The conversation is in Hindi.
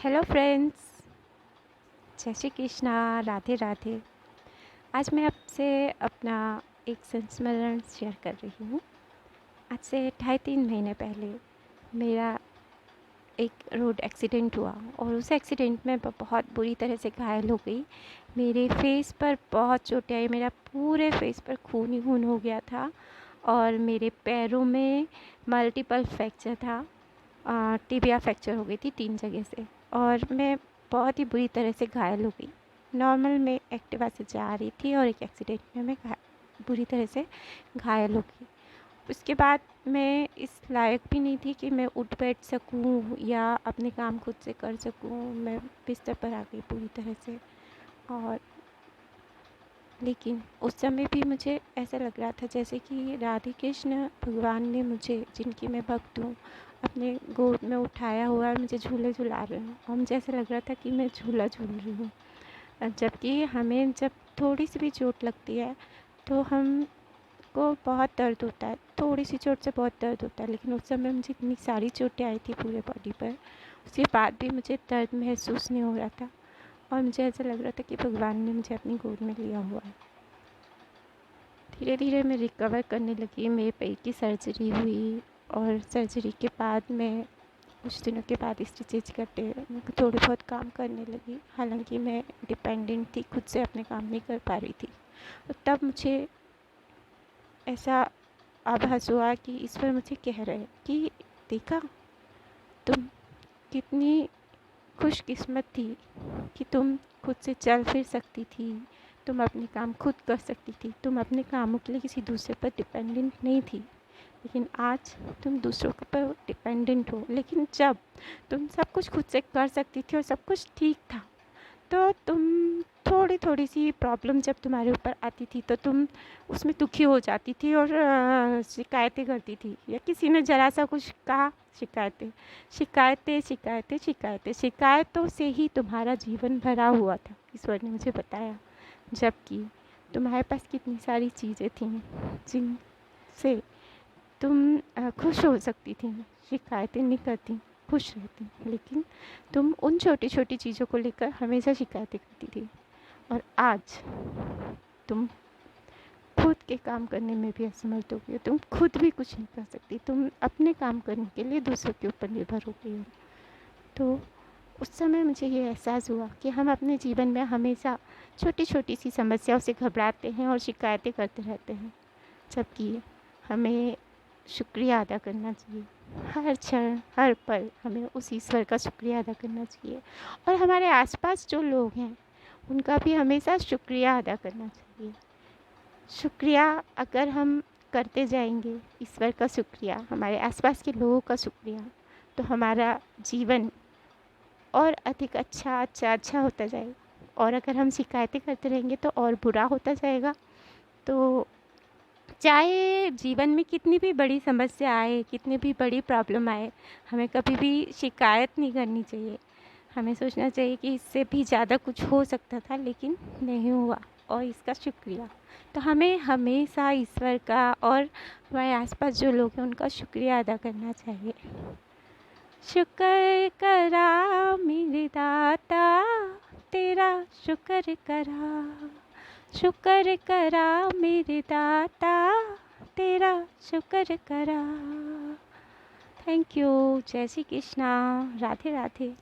हेलो फ्रेंड्स, जय श्री कृष्णा, राधे राधे। आज मैं आपसे अपना एक संस्मरण शेयर कर रही हूँ। आज से 2.5-3 महीने पहले मेरा एक रोड एक्सीडेंट हुआ और उस एक्सीडेंट में बहुत बुरी तरह से घायल हो गई। मेरे फेस पर बहुत चोटें आई, मेरा पूरे फेस पर खून ही खून हो गया था और मेरे पैरों में मल्टीपल फ्रैक्चर था। टिबिया फ्रैक्चर हो गई थी 3 जगह से और मैं बहुत ही बुरी तरह से घायल हो गई। नॉर्मल मैं एक्टिवा से जा रही थी और एक एक्सीडेंट में मैं बुरी तरह से घायल हो गई। उसके बाद मैं इस लायक भी नहीं थी कि मैं उठ बैठ सकूं या अपने काम खुद से कर सकूं। मैं बिस्तर पर आ गई पूरी तरह से। और लेकिन उस समय भी मुझे ऐसा लग रहा था जैसे कि राधे कृष्ण भगवान ने मुझे, जिनकी मैं भक्त हूँ, अपने गोद में उठाया हुआ है, मुझे झूले झुला रहे हैं और मुझे ऐसा लग रहा था कि मैं झूला झूल रही हूँ। जबकि हमें जब थोड़ी सी भी चोट लगती है तो हमको बहुत दर्द होता है, थोड़ी सी चोट से बहुत दर्द होता है, लेकिन उस समय मुझे इतनी सारी चोटें आई थी पूरे बॉडी पर, उसके बाद भी मुझे दर्द महसूस नहीं हो रहा था और मुझे ऐसा लग रहा था कि भगवान ने मुझे अपनी गोद में लिया हुआ है। धीरे धीरे मैं रिकवर करने लगी। मेरे पैर की सर्जरी हुई और सर्जरी के बाद मैं कुछ दिनों के बाद स्टिचेज करते थोड़े बहुत काम करने लगी। हालांकि मैं डिपेंडेंट थी, खुद से अपने काम नहीं कर पा रही थी। और तब मुझे ऐसा आभास हुआ कि ईश्वर मुझे कह रहे हैं कि देखा, तुम कितनी खुशकिस्मत थी कि तुम खुद से चल फिर सकती थी, तुम अपने काम खुद कर सकती थी, तुम अपने कामों के लिए किसी दूसरे पर डिपेंडेंट नहीं थी। लेकिन आज तुम दूसरों के पर डिपेंडेंट हो। लेकिन जब तुम सब कुछ खुद से कर सकती थी और सब कुछ ठीक था, तो तुम थोड़ी थोड़ी सी प्रॉब्लम जब तुम्हारे ऊपर आती थी तो तुम उसमें दुखी हो जाती थी और शिकायतें करती थी, या किसी ने ज़रा सा कुछ कहा, शिकायतें शिकायतें शिकायतें शिकायतें शिकायतों से ही तुम्हारा जीवन भरा हुआ था, ईश्वर ने मुझे बताया। जबकि तुम्हारे पास कितनी सारी चीज़ें थीं जिनसे तुम खुश हो सकती थी, शिकायतें नहीं करती, खुश रहती। लेकिन तुम उन छोटी छोटी चीज़ों को लेकर हमेशा शिकायतें करती थी। और आज तुम खुद के काम करने में भी असमर्थ हो गई हो, तुम खुद भी कुछ नहीं कर सकती, तुम अपने काम करने के लिए दूसरों के ऊपर निर्भर हो गई हो। तो उस समय मुझे ये एहसास हुआ कि हम अपने जीवन में हमेशा छोटी छोटी सी समस्याओं से घबराते हैं और शिकायतें करते रहते हैं, जबकि हमें शुक्रिया अदा करना चाहिए। हर क्षण हर पल हमें उस ईश्वर का शुक्रिया अदा करना चाहिए और हमारे आसपास जो लोग हैं उनका भी हमेशा शुक्रिया अदा करना चाहिए। शुक्रिया अगर हम करते जाएंगे, ईश्वर का शुक्रिया, हमारे आसपास के लोगों का शुक्रिया, तो हमारा जीवन और अधिक अच्छा अच्छा अच्छा होता जाएगा। और अगर हम शिकायतें करते रहेंगे तो और बुरा होता जाएगा। तो चाहे जीवन में कितनी भी बड़ी समस्या आए, कितनी भी बड़ी प्रॉब्लम आए, हमें कभी भी शिकायत नहीं करनी चाहिए। हमें सोचना चाहिए कि इससे भी ज़्यादा कुछ हो सकता था लेकिन नहीं हुआ और इसका शुक्रिया। तो हमें हमेशा ईश्वर का और हमारे आसपास जो लोग हैं उनका शुक्रिया अदा करना चाहिए। शुक्र करा मेरे दाता, तेरा शुक्र करा, शुक्र करा मेरे दाता, तेरा शुक्र करा। Thank you. जय श्री कृष्णा, राधे राधे।